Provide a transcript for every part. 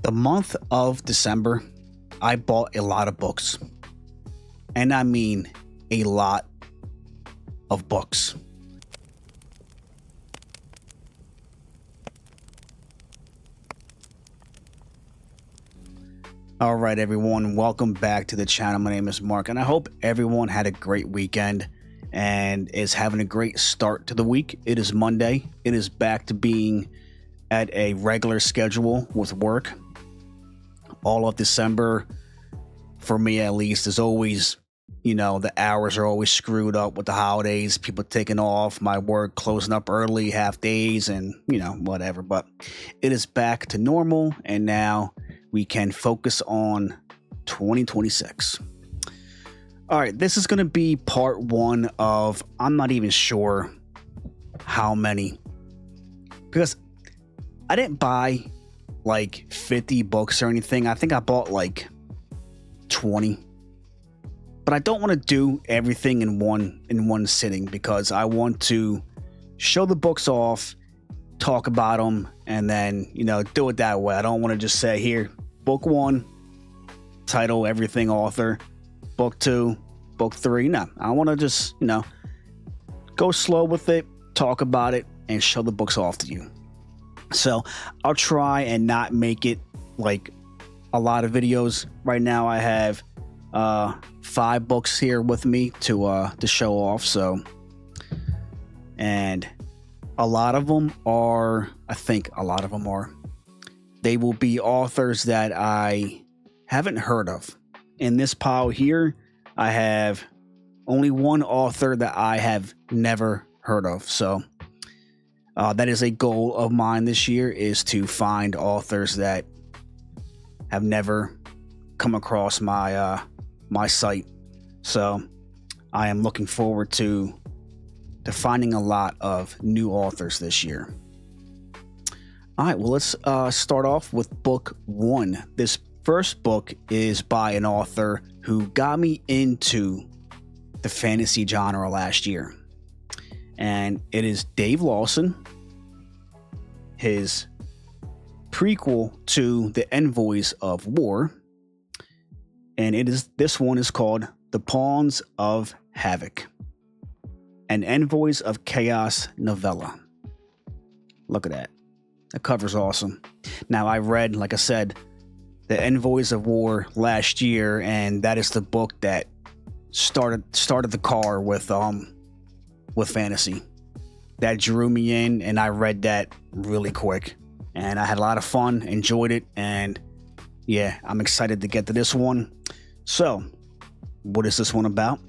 The month of December, I bought a lot of books. And I mean a lot of books. All right, everyone, welcome back to the channel. My name is Mark, and I hope everyone had a great weekend and is having a great start to the week. It is Monday. It is back to being at a regular schedule with work. All of December, for me at least, is always, the hours are always screwed up with the holidays, people taking off, my work closing up early, half days, and, whatever. But it is back to normal, and now we can focus on 2026. All right, this is going to be part one of, I'm not even sure how many, because I didn't buy like 50 books or anything. I think I bought like 20. But I don't want to do everything in one sitting, because I want to show the books off, talk about them, and then, do it that way. I don't want to just say, here, book one, title, everything, author, book two, book three. No, I want to just, go slow with it, talk about it, and show the books off to you. So I'll try and not make it like a lot of videos. Right now I have 5 books here with me to show off. So, and a lot of them are, they will be authors that I haven't heard of. In this pile here, I have only one author that I have never heard of. So that is a goal of mine this year, is to find authors that have never come across my my site. So I am looking forward to finding a lot of new authors this year. All right, well, let's start off with book one. This first book is by an author who got me into the fantasy genre last year. And it is Dave Lawson, his prequel to The Envoys of War. And this one is called The Pawns of Havoc, an Envoys of Chaos novella. Look at that. The cover's awesome. Now, I read, like I said, The Envoys of War last year, and that is the book that started the car with fantasy. That drew me in, and I read that really quick. And I had a lot of fun, enjoyed it, and yeah, I'm excited to get to this one. So, what is this one about?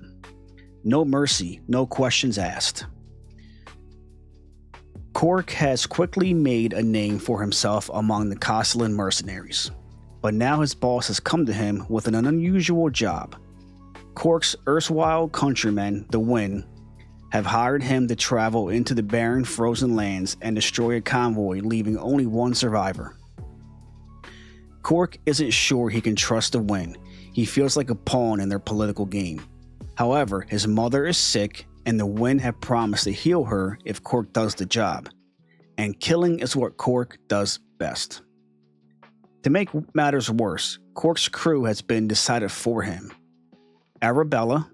No mercy, no questions asked. Cork has quickly made a name for himself among the Castellan mercenaries, but now his boss has come to him with an unusual job. Cork's erstwhile countrymen, the Wind, have hired him to travel into the barren frozen lands and destroy a convoy, leaving only one survivor. Cork isn't sure he can trust the Wind. He feels like a pawn in their political game. However, his mother is sick, and the Wind have promised to heal her if Cork does the job. And killing is what Cork does best. To make matters worse, Cork's crew has been decided for him. Arabella,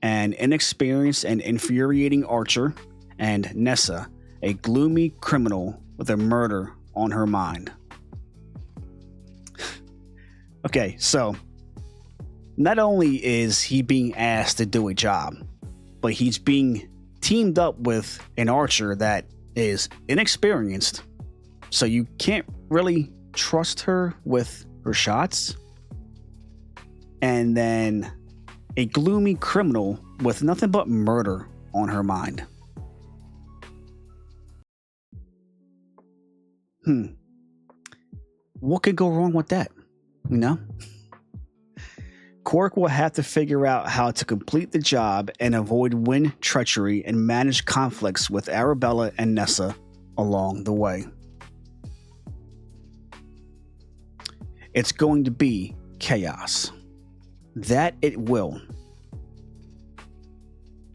an inexperienced and infuriating archer, and Nessa, a gloomy criminal with a murder on her mind. Okay, so not only is he being asked to do a job, but he's being teamed up with an archer that is inexperienced, so you can't really trust her with her shots. And then a gloomy criminal with nothing but murder on her mind. What could go wrong with that? Cork will have to figure out how to complete the job and avoid Wind treachery and manage conflicts with Arabella and Nessa along the way. It's going to be chaos. That it will.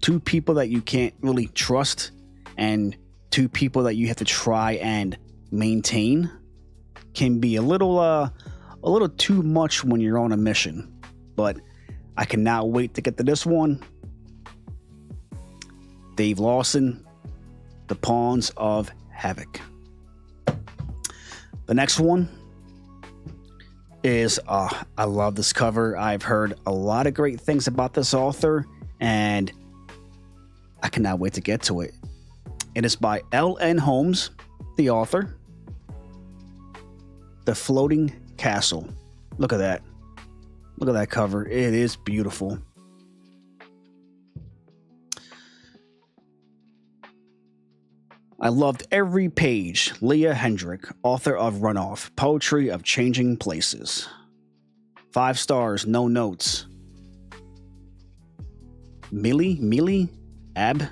2 people that you can't really trust, and 2 people that you have to try and maintain can be a little too much when you're on a mission. But I cannot wait to get to this one. Dave Lawson, The Pawns of Havoc. The next one is, I love this cover. I've heard a lot of great things about this author, and I cannot wait to get to it. It is by L.N. Holmes, the author. The Floating Castle. Look at that. Look at that cover. It is beautiful. I loved every page. Leah Hendrick, author of Runoff, Poetry of Changing Places. 5 stars, no notes. Millie Ab.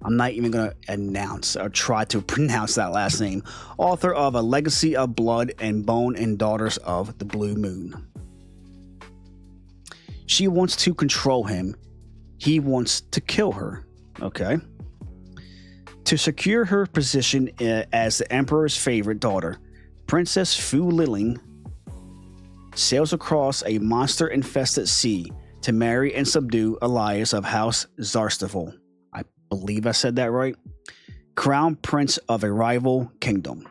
I'm not even going to announce or try to pronounce that last name. Author of A Legacy of Blood and Bone and Daughters of the Blue Moon. She wants to control him. He wants to kill her. Okay. To secure her position as the Emperor's favorite daughter, Princess Fu Liling sails across a monster-infested sea to marry and subdue Elias of House Zarstafel. I believe I said that right. Crown Prince of a rival kingdom.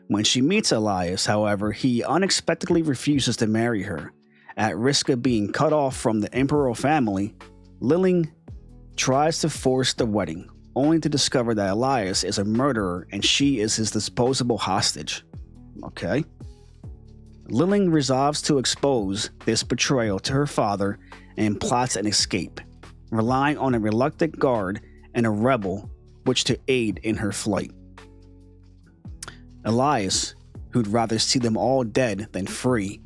When she meets Elias, however, he unexpectedly refuses to marry her. At risk of being cut off from the imperial family, Liling tries to force the wedding, only to discover that Elias is a murderer and she is his disposable hostage. Okay. Liling resolves to expose this betrayal to her father and plots an escape, relying on a reluctant guard and a rebel which to aid in her flight. Elias, who'd rather see them all dead than free,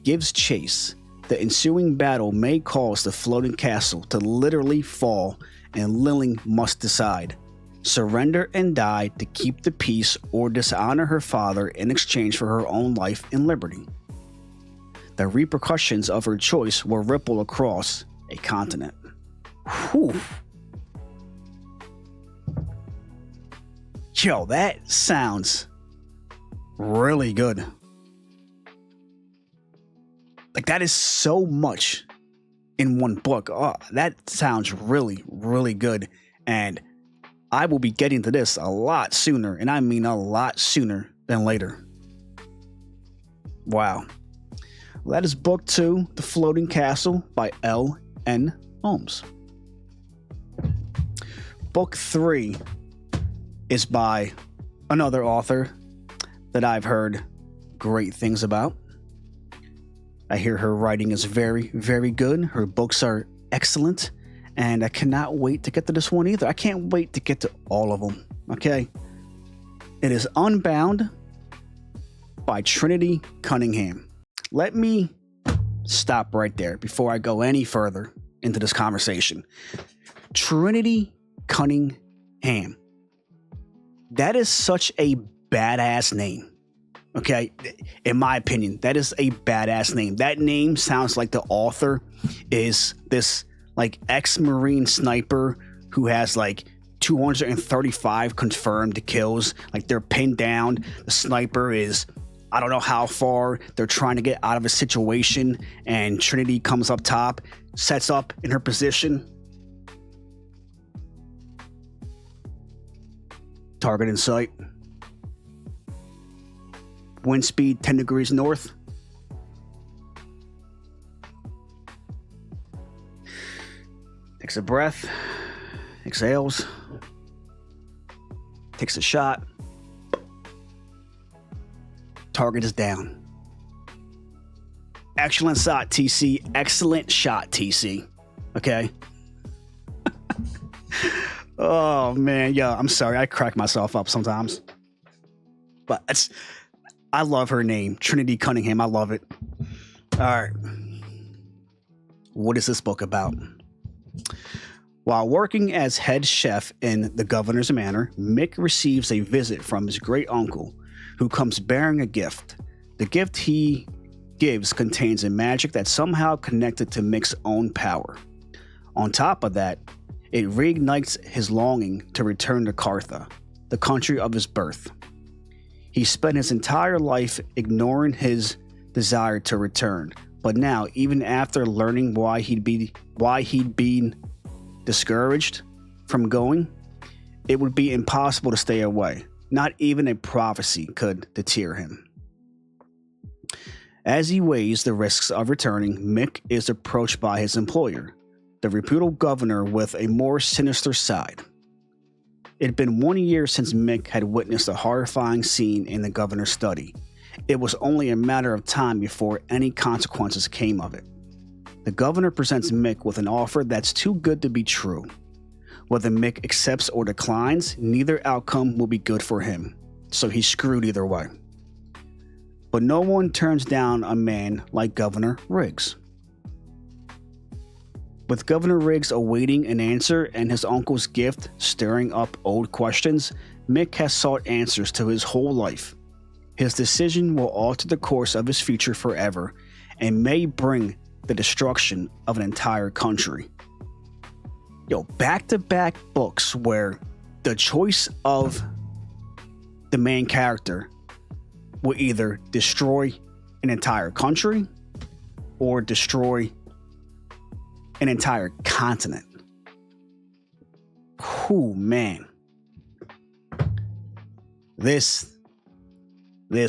gives chase. The ensuing battle may cause the floating castle to literally fall, and Liling must decide: surrender and die to keep the peace, or dishonor her father in exchange for her own life and liberty. The repercussions of her choice will ripple across a continent. Whew. Yo, that sounds really good. Like, that is so much in one book. Oh, that sounds really, really good. And I will be getting to this a lot sooner, and I mean a lot sooner than later. Wow. Well, that is book 2, The Floating Castle by L.N. Holmes. Book 3 is by another author that I've heard great things about. I hear her writing is very, very good. Her books are excellent. And I cannot wait to get to this one either. I can't wait to get to all of them. Okay. It is Unbound by Trinity Cunningham. Let me stop right there before I go any further into this conversation. Trinity Cunningham. That is such a badass name. Okay, in my opinion, that is a badass name. That name sounds like the author is this like ex-Marine sniper who has like 235 confirmed kills. Like, they're pinned down. The sniper is, I don't know how far. They're trying to get out of a situation, and Trinity comes up top, sets up in her position. Target in sight. Wind speed 10 degrees north. Takes a breath. Exhales. Takes a shot. Target is down. Excellent shot, TC. Excellent shot, TC. Okay. Oh, man. Yeah, I'm sorry. I crack myself up sometimes. But I love her name, Trinity Cunningham. I love it. All right. What is this book about? While working as head chef in the governor's manor, Mick receives a visit from his great uncle, who comes bearing a gift. The gift he gives contains a magic that's somehow connected to Mick's own power. On top of that, it reignites his longing to return to Cartha, the country of his birth. He spent his entire life ignoring his desire to return, but now, even after learning why he'd been discouraged from going, it would be impossible to stay away. Not even a prophecy could deter him. As he weighs the risks of returning, Mick is approached by his employer, the reputable governor, with a more sinister side. It had been 1 year since Mick had witnessed a horrifying scene in the governor's study. It was only a matter of time before any consequences came of it. The governor presents Mick with an offer that's too good to be true. Whether Mick accepts or declines, neither outcome will be good for him, so he's screwed either way. But no one turns down a man like Governor Riggs. With Governor Riggs awaiting an answer and his uncle's gift stirring up old questions, Mick has sought answers to his whole life. His decision will alter the course of his future forever and may bring the destruction of an entire country. Back-to-back books where the choice of the main character will either destroy an entire country or destroy an entire continent. Whew, man. This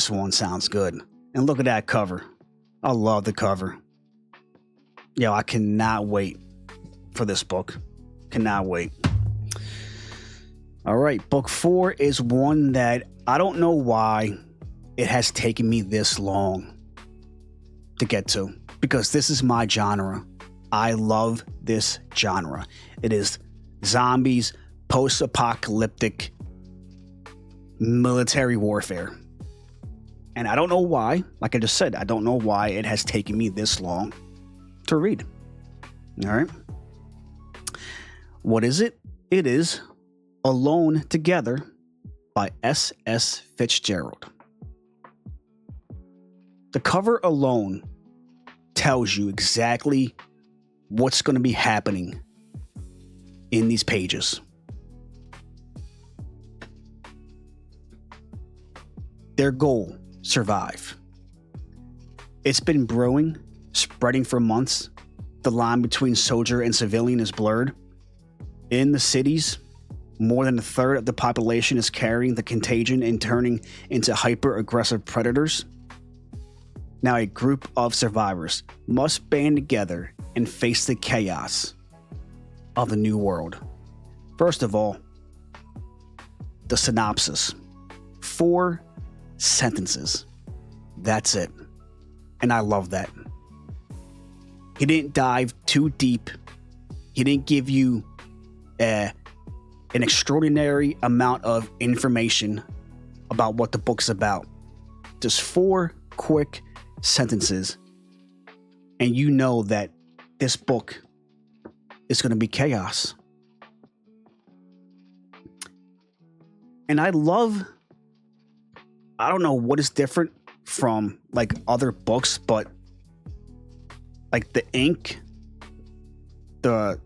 one sounds good. And look at that cover. I love the cover. I cannot wait for this book. Cannot wait. All right, book 4 is one that I don't know why it has taken me this long to get to, because this is my genre. I love this genre. It is zombies, post-apocalyptic military warfare. And I don't know why, like I just said, I don't know why it has taken me this long to read. All right. What is it? It is Alone Together by S.S. Fitzgerald. The cover alone tells you exactly what's going to be happening in these pages. Their goal: survive. It's been brewing, spreading for months. The line between soldier and civilian is blurred. In the cities, more than a third of the population is carrying the contagion and turning into hyper-aggressive predators. Now a group of survivors must band together and face the chaos of the new world. First of all, the synopsis. 4 sentences. That's it. And I love that. He didn't dive too deep. He didn't give you an extraordinary amount of information about what the book's about. Just 4 quick sentences, and you know that this book is going to be chaos. And I don't know what is different from like other books, but like the ink, the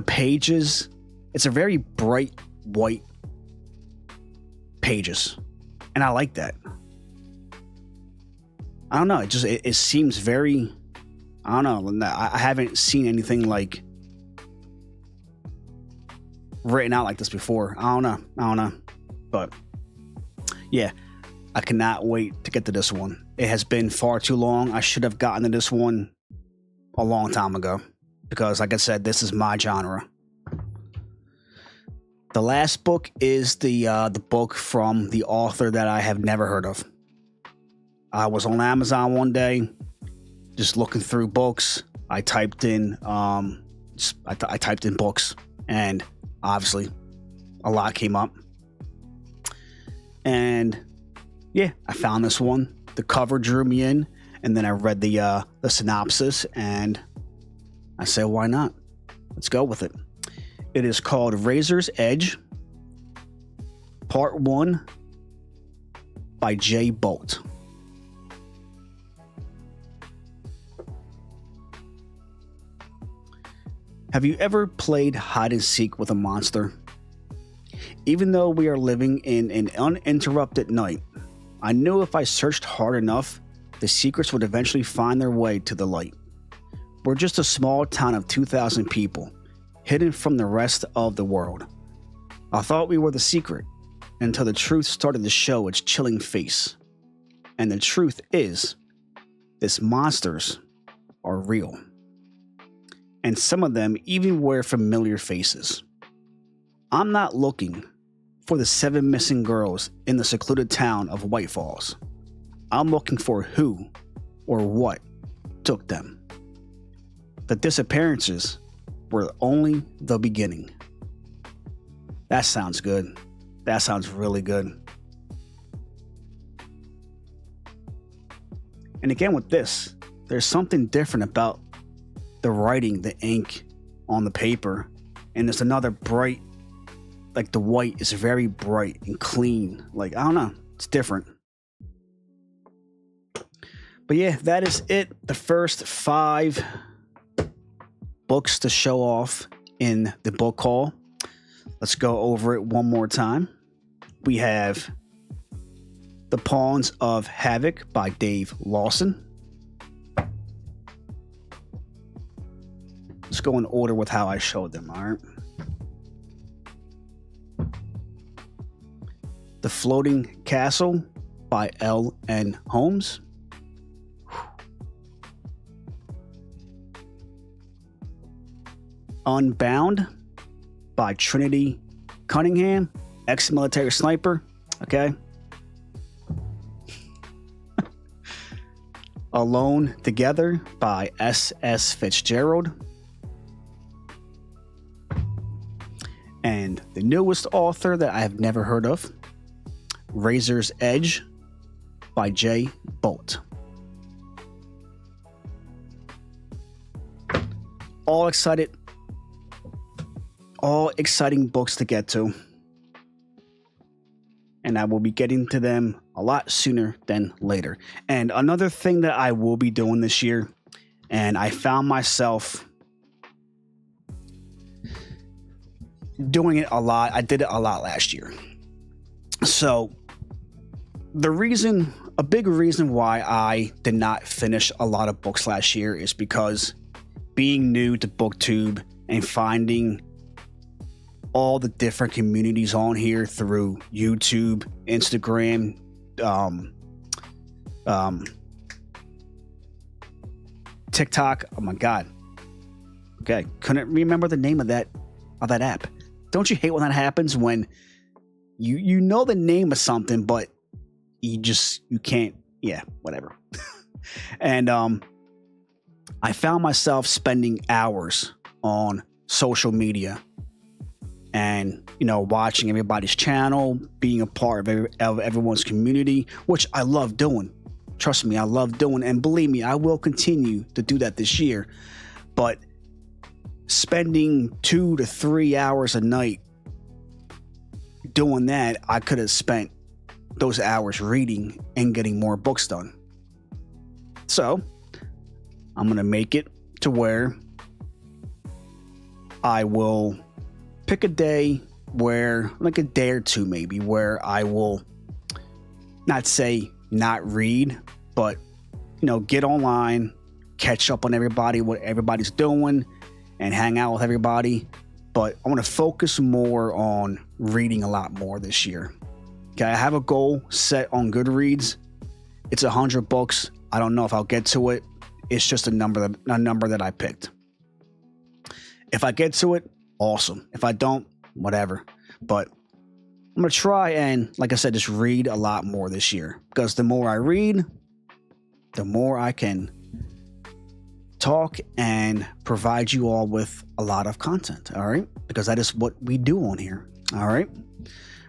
pages, it's a very bright white pages, and I like that. I don't know, it seems very, I don't know, I haven't seen anything like written out like this before. I don't know, but yeah, I cannot wait to get to this one. It has been far too long. I should have gotten to this one a long time ago, because like I said, this is my genre. The last book is the book from the author that I have never heard of. I was on Amazon one day, just looking through books. I typed in I typed in books, and obviously a lot came up. And yeah, I found this one. The cover drew me in, and then I read the synopsis, and I said, why not? Let's go with it. It is called Razor's Edge, Part 1 by J. Bolt. Have you ever played hide and seek with a monster? Even though we are living in an uninterrupted night, I knew if I searched hard enough, the secrets would eventually find their way to the light. We're just a small town of 2,000 people, hidden from the rest of the world. I thought we were the secret, until the truth started to show its chilling face. And the truth is, these monsters are real. And some of them even wear familiar faces. I'm not looking for the 7 missing girls in the secluded town of White Falls. I'm looking for who or what took them. The disappearances were only the beginning. That sounds good. That sounds really good. And again with this, there's something different about the writing, the ink on the paper. And there's another bright, like the white is very bright and clean. Like, I don't know, it's different. But yeah, that is it. The first 5 books to show off in the book haul. Let's go over it one more time. We have The Pawns of Havoc by Dave Lawson. Let's go in order with how I showed them, all right? The Floating Castle by L.N. Holmes. Unbound by Trinity Cunningham, ex-military sniper. Okay. Alone Together by S.S. Fitzgerald. And the newest author that I have never heard of, Razor's Edge by J. Bolt. All exciting books to get to. And I will be getting to them a lot sooner than later. And another thing that I will be doing this year, and I found myself doing it a lot. I did it a lot last year. So a big reason why I did not finish a lot of books last year is because being new to BookTube and finding all the different communities on here through YouTube, Instagram, TikTok. Oh my God. Okay. Couldn't remember the name of that app. Don't you hate when that happens, when you know the name of something, but you can't, yeah, whatever. And I found myself spending hours on social media and, watching everybody's channel, being a part of everyone's community, which I love doing. Trust me, I love doing, and believe me, I will continue to do that this year. But spending 2 to 3 hours a night doing that, I could have spent those hours reading and getting more books done. So I'm going to make it to where I will pick a day where, like a day or two maybe, where I will not say not read, but, get online, catch up on everybody, what everybody's doing, and hang out with everybody. But I want to focus more on reading a lot more this year. Okay, I have a goal set on Goodreads. It's 100 books. I don't know if I'll get to it. It's just a number that I picked. If I get to it, awesome. If I don't, whatever. But I'm going to try and, like I said, just read a lot more this year. Because the more I read, the more I can talk and provide you all with a lot of content. All right? Because that is what we do on here. All right?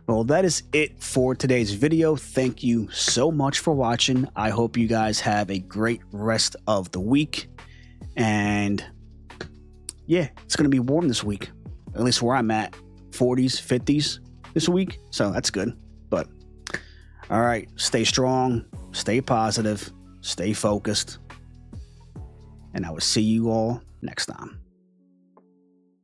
Well, that is it for today's video. Thank you so much for watching. I hope you guys have a great rest of the week. And yeah, it's going to be warm this week. At least where I'm at. 40s, 50s this week. So that's good. But all right, stay strong, stay positive, stay focused. And I will see you all next time.